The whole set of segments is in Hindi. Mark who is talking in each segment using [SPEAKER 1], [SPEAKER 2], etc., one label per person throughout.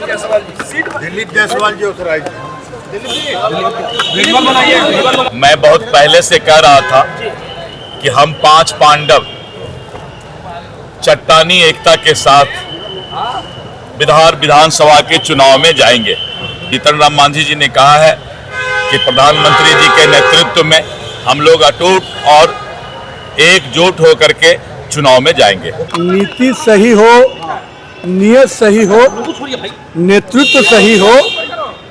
[SPEAKER 1] दिलीप जायसवाल जी उतराई।
[SPEAKER 2] मैं बहुत पहले से कह रहा था कि हम 5 पांडव चट्टानी एकता के साथ विधानसभा के चुनाव में जाएंगे। जीतन राम मांझी जी ने कहा है कि प्रधानमंत्री जी के नेतृत्व में हम लोग अटूट और एकजुट होकर के चुनाव में जाएंगे।
[SPEAKER 3] नीति सही हो, नियत सही हो, नेतृत्व सही हो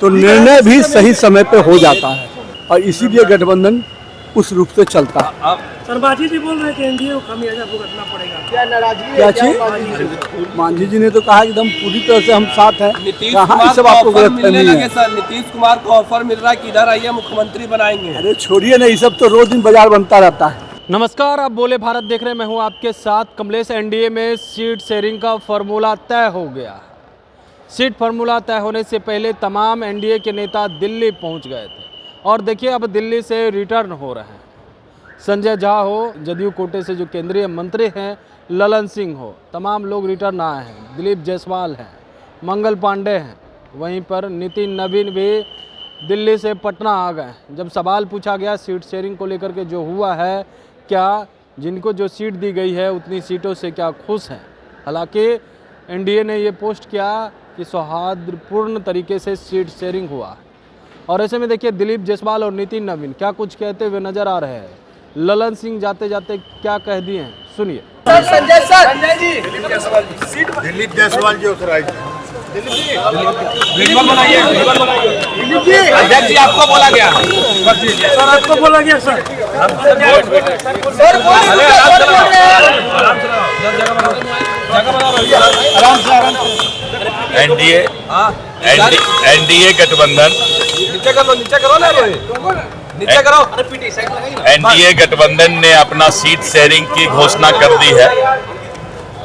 [SPEAKER 3] तो निर्णय भी सही समय पे हो जाता है और इसीलिए गठबंधन उस रूप से चलता है।
[SPEAKER 4] सर मांझी जी बोल रहे हैं कि एनडीए को खामियाजा भुगतना पड़ेगा,
[SPEAKER 3] क्या नाराजगी? क्या चीज? मांझी जी ने तो कहा एकदम पूरी तरह से हम साथ हैं। कहाँ सब आपको गलतफहमी है?
[SPEAKER 5] सर नीतीश कुमार को ऑफर मिल रहा है कि इधर आइए मुख्यमंत्री बनाएंगे।
[SPEAKER 3] अरे छोड़िए ना, ये सब तो रोज दिन बाजार बनता रहता है।
[SPEAKER 4] नमस्कार, आप बोले भारत देख रहे हैं, मैं हूं आपके साथ कमलेश। एनडीए में सीट शेयरिंग का फॉर्मूला तय हो गया। सीट फार्मूला तय होने से पहले तमाम एनडीए के नेता दिल्ली पहुंच गए थे और देखिए अब दिल्ली से रिटर्न हो रहे हैं। संजय झा हो, जदयू कोटे से जो केंद्रीय मंत्री हैं, ललन सिंह हो, तमाम लोग रिटर्न आए हैं। दिलीप जायसवाल हैं, मंगल पांडे हैं, वहीं पर नितिन नवीन भी दिल्ली से पटना आ गए। जब सवाल पूछा गया सीट शेयरिंग को लेकर के जो हुआ है, क्या जिनको जो सीट दी गई है उतनी सीटों से क्या खुश हैं? हालांकि एनडीए ने ये पोस्ट किया कि सौहार्दपूर्ण तरीके से सीट शेयरिंग हुआ है और ऐसे में देखिए दिलीप जायसवाल और नितिन नवीन क्या कुछ कहते हुए नजर आ रहे हैं। ललन सिंह जाते जाते क्या कह दिए हैं, सुनिए।
[SPEAKER 1] दिलीप जायसवाल जी उतराई।
[SPEAKER 5] अध्यक्ष जी आपको बोला गया,
[SPEAKER 4] सर आपको बोला गया सर।
[SPEAKER 2] एनडीए गठबंधन एनडीए गठबंधन ने अपना सीट शेयरिंग की घोषणा कर दी है।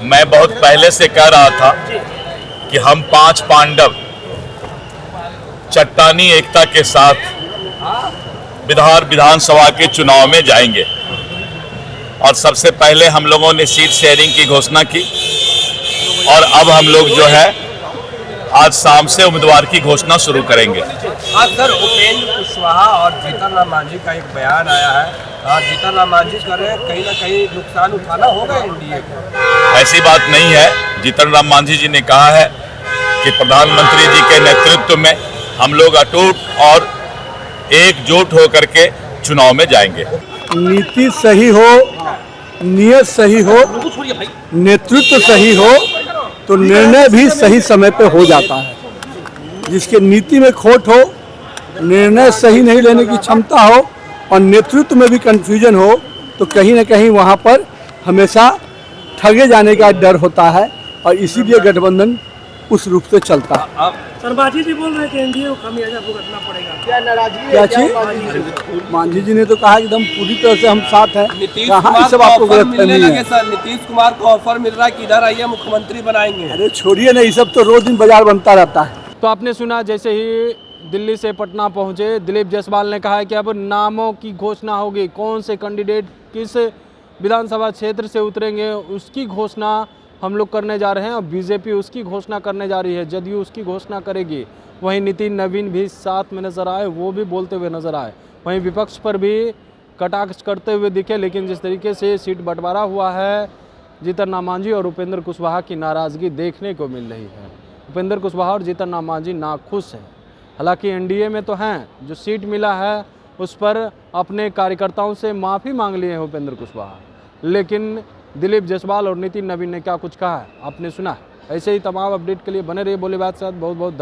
[SPEAKER 2] मैं बहुत पहले से कह रहा था कि हम 5 पांडव चट्टानी एकता के साथ विधानसभा के चुनाव में जाएंगे और सबसे पहले हम लोगों ने सीट शेयरिंग की घोषणा की और अब हम लोग जो है आज शाम से उम्मीदवार की घोषणा शुरू करेंगे।
[SPEAKER 5] आज सर उपेंद्र कुशवाहा और जीतन राम मांझी का एक बयान आया है। जीतन राम मांझी कह रहे हैं कहीं ना कहीं नुकसान उठाना होगा एनडीए को।
[SPEAKER 2] ऐसी बात नहीं है। जीतन राम मांझी जी ने कहा है कि प्रधानमंत्री जी के नेतृत्व में हम लोग अटूट और एकजुट होकर के चुनाव में जाएंगे।
[SPEAKER 3] नीति सही हो, नियत सही हो, नेतृत्व सही हो तो निर्णय भी सही समय पे हो जाता है। जिसके नीति में खोट हो, निर्णय सही नहीं लेने की क्षमता हो और नेतृत्व में भी कंफ्यूजन हो तो कहीं ना कहीं वहाँ पर हमेशा ठगे जाने का डर होता है और इसीलिए गठबंधन उस रूप से चलता है।
[SPEAKER 4] सर मांझी जी बोल रहे हैं कि एनडीए को खामियाजा भुगतना पड़ेगा,
[SPEAKER 3] क्या नाराजगी? क्या चीज? मांझी जी ने तो कहा एकदम पूरी तरह से हम साथ हैं। कहाँ सब आपको गलतफहमी है?
[SPEAKER 5] सर नीतीश कुमार को ऑफर मिल रहा है कि इधर आइए मुख्यमंत्री बनाएंगे।
[SPEAKER 3] अरे छोड़िए ना, ये सब तो रोज दिन बाजार बनता रहता है।
[SPEAKER 4] तो आपने सुना, जैसे ही दिल्ली से पटना पहुंचे दिलीप जायसवाल ने कहा है कि अब नामों की घोषणा होगी, कौन से कैंडिडेट किस विधानसभा क्षेत्र से उतरेंगे उसकी घोषणा हम लोग करने जा रहे हैं और बीजेपी उसकी घोषणा करने जा रही है, जदयू उसकी घोषणा करेगी। वहीं नितिन नवीन भी साथ में नजर आए, वो भी बोलते हुए नजर आए। वहीं विपक्ष पर भी कटाक्ष करते हुए दिखे, लेकिन जिस तरीके से सीट बंटवारा हुआ है, जीतन राम मांझी और उपेंद्र कुशवाहा की नाराज़गी देखने को मिल रही है। उपेंद्र कुशवाहा और जीतन राम मांझी नाखुश हैं। हालांकि एनडीए में तो हैं, जो सीट मिला है उस पर अपने कार्यकर्ताओं से माफ़ी मांग लिए हैं उपेंद्र कुशवाहा, लेकिन दिलीप जायसवाल और नितिन नवीन ने क्या कुछ कहा है आपने सुना है। ऐसे ही तमाम अपडेट के लिए बने रहिए बोले बात साथ। बहुत बहुत धन्यवाद।